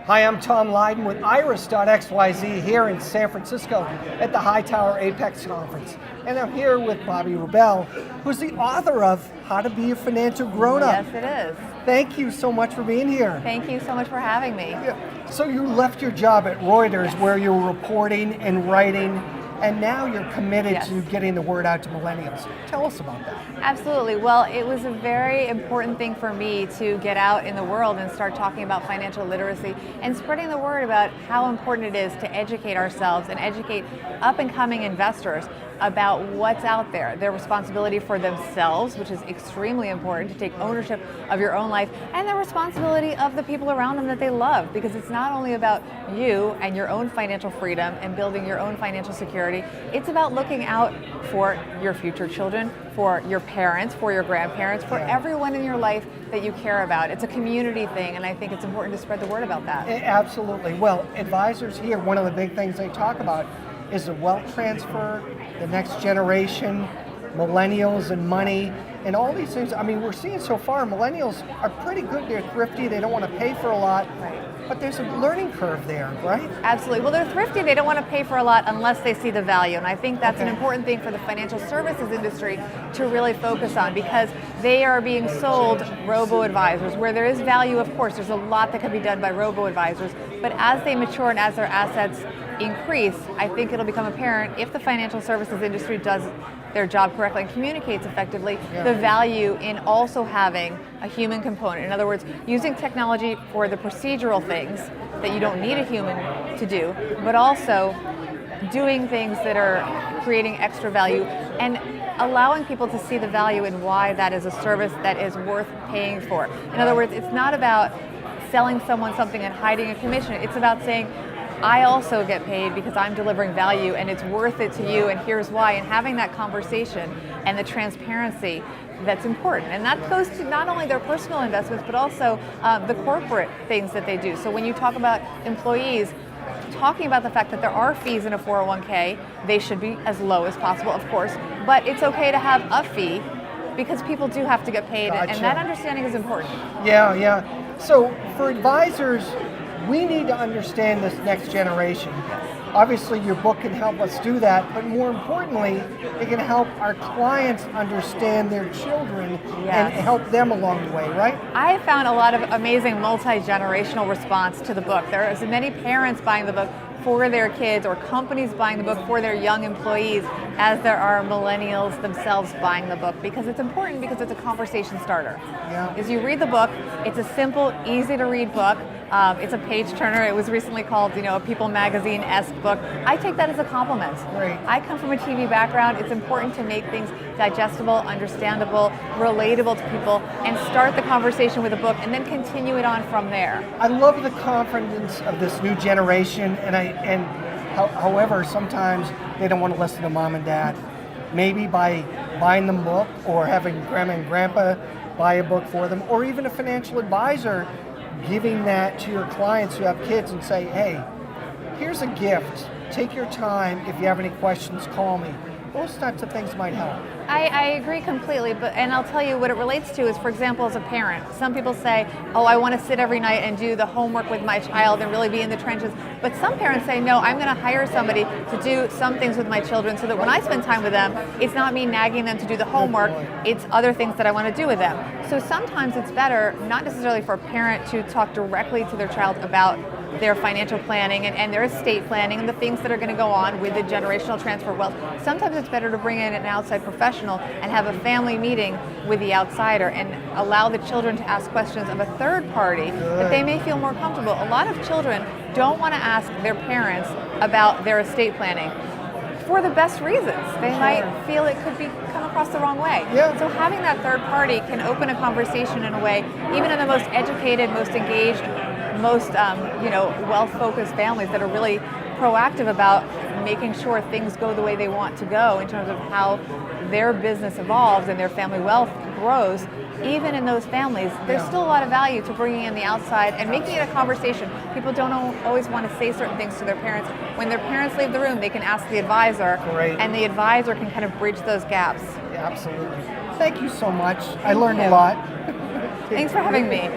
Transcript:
Hi, I'm Tom Lydon with Iris.xyz here in San Francisco at the Hightower Apex Conference. And I'm here with Bobbi Robo, who's the author of How to Be a Financial Grownup. Yes, it is. Thank you so much for being here. Thank you so much for having me. Yeah. So you left your job at Reuters where you were reporting and writing, and now you're committed to getting the word out to millennials. Tell us about that. Absolutely. Well, it was a very important thing for me to get out in the world and start talking about financial literacy and spreading the word about how important it is to educate ourselves and educate up and coming investors about what's out there, their responsibility for themselves, which is extremely important, to take ownership of your own life, and the responsibility of the people around them that they love, because it's not only about you and your own financial freedom and building your own financial security, it's about looking out for your future children, for your parents, for your grandparents, for everyone in your life that you care about. It's a community thing, and I think it's important to spread the word about that. Absolutely. Well, advisors here, one of the big things they talk about is the wealth transfer, the next generation, millennials and money, and all these things. I mean, we're seeing so far, millennials are pretty good. They're thrifty. They don't want to pay for a lot. Right. But there's a learning curve there, right? Absolutely. Well, they're thrifty. They don't want to pay for a lot unless they see the value. And I think that's an important thing for the financial services industry to really focus on, because they are being sold robo-advisors where there is value. Of course, there's a lot that can be done by robo-advisors. But as they mature and as their assets increase, I think it'll become apparent, if the financial services industry does their job correctly and communicates effectively, the value in also having a human component. In other words, using technology for the procedural things that you don't need a human to do, but also doing things that are creating extra value and allowing people to see the value in why that is a service that is worth paying for. In other words, it's not about selling someone something and hiding a commission. It's about saying, I also get paid because I'm delivering value and it's worth it to you, and here's why, and having that conversation and the transparency that's important. And that goes to not only their personal investments, but also the corporate things that they do. So when you talk about employees, talking about the fact that there are fees in a 401k, they should be as low as possible, of course, but it's okay to have a fee because people do have to get paid, and that understanding is important. Yeah. So for advisors, we need to understand this next generation. Obviously, your book can help us do that, but more importantly, it can help our clients understand their children and help them along the way, right? I have found a lot of amazing multi-generational response to the book. There are as many parents buying the book for their kids, or companies buying the book for their young employees, as there are millennials themselves buying the book, because it's important, because it's a conversation starter. As you read the book, it's a simple, easy to read book. It's a page turner. It was recently called, a People Magazine-esque book. I take that as a compliment. Great. I come from a TV background. It's important to make things digestible, understandable, relatable to people, and start the conversation with a book and then continue it on from there. I love the confidence of this new generation, however, sometimes they don't want to listen to mom and dad. Maybe by buying them a book, or having grandma and grandpa buy a book for them, or even a financial advisor giving that to your clients who have kids and say, hey, here's a gift. Take your time. If you have any questions, call me. Those types of things might help. I agree completely, and I'll tell you what it relates to is, for example, as a parent, some people say, oh, I want to sit every night and do the homework with my child and really be in the trenches. But some parents say, no, I'm going to hire somebody to do some things with my children so that when I spend time with them, it's not me nagging them to do the homework, it's other things that I want to do with them. So sometimes it's better, not necessarily for a parent to talk directly to their child about their financial planning and their estate planning and the things that are going to go on with the generational transfer of wealth. Sometimes it's better to bring in an outside professional and have a family meeting with the outsider and allow the children to ask questions of a third party that they may feel more comfortable. A lot of children don't want to ask their parents about their estate planning for the best reasons. They might feel it could come across the wrong way. So having that third party can open a conversation in a way, even in the most educated, most engaged, most wealth-focused families that are really proactive about making sure things go the way they want to go in terms of how their business evolves and their family wealth grows. Even in those families, there's still a lot of value to bringing in the outside and making it a conversation. People don't always want to say certain things to their parents. When their parents leave the room, they can ask the advisor, and the advisor can kind of bridge those gaps. Absolutely. Thank you so much. I learned a lot. Thanks for having me.